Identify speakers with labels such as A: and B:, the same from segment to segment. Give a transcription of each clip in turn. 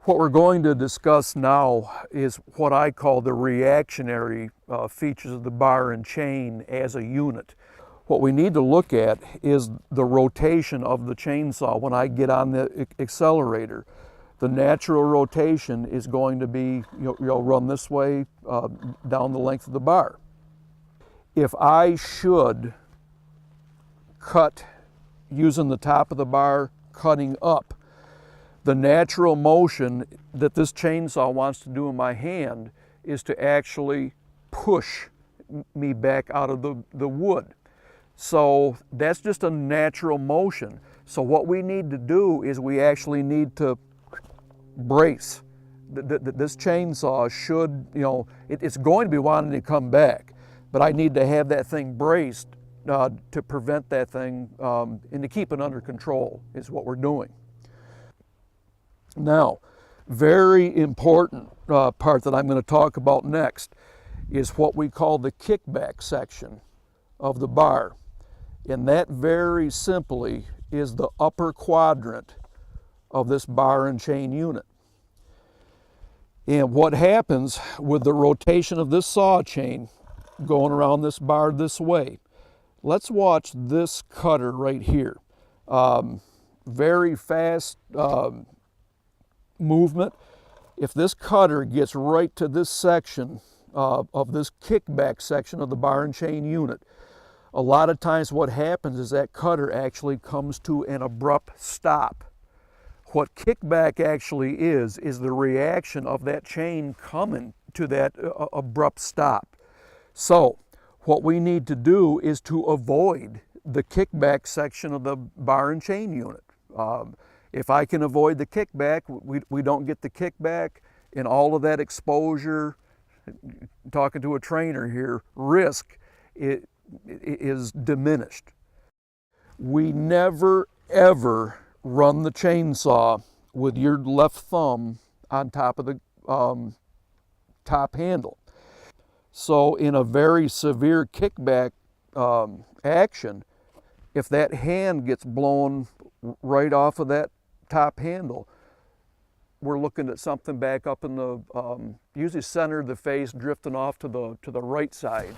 A: What we're going to discuss now is what I call the reactionary features of the bar and chain as a unit. What we need to look at is the rotation of the chainsaw when I get on the accelerator. The natural rotation is going to be, you'll run this way down the length of the bar. If I should cut using the top of the bar, cutting up, the natural motion that this chainsaw wants to do in my hand is to actually push me back out of the wood. So that's just a natural motion. So what we need to do is we actually need to brace. This chainsaw should, it's going to be wanting to come back, but I need to have that thing braced to prevent that thing and to keep it under control is what we're doing. Now, very important part that I'm going to talk about next is what we call the kickback section of the bar. And that very simply is the upper quadrant of this bar and chain unit. And what happens with the rotation of this saw chain going around this bar this way, let's watch this cutter right here. Very fast movement. If this cutter gets right to this section of this kickback section of the bar and chain unit, a lot of times what happens is that cutter actually comes to an abrupt stop. What kickback actually is the reaction of that chain coming to that abrupt stop. So what we need to do is to avoid the kickback section of the bar and chain unit. If I can avoid the kickback, we don't get the kickback, and all of that exposure, talking to a trainer here, risk is diminished. We never ever run the chainsaw with your left thumb on top of the top handle. So in a very severe kickback action, if that hand gets blown right off of that top handle, we're looking at something back up in the usually center of the face, drifting off to the right side,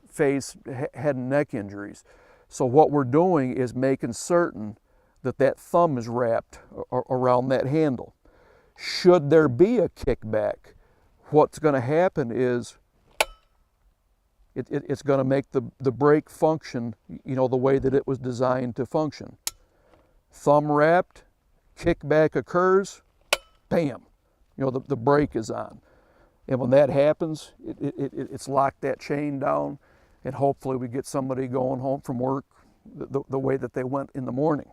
A: face, head and neck injuries. So what we're doing is making certain that that thumb is wrapped around that handle. Should there be a kickback, what's going to happen is it's going to make the brake function, the way that it was designed to function. Thumb wrapped, kickback occurs, bam, the brake is on. And when that happens, it's locked that chain down, and hopefully we get somebody going home from work the way that they went in the morning.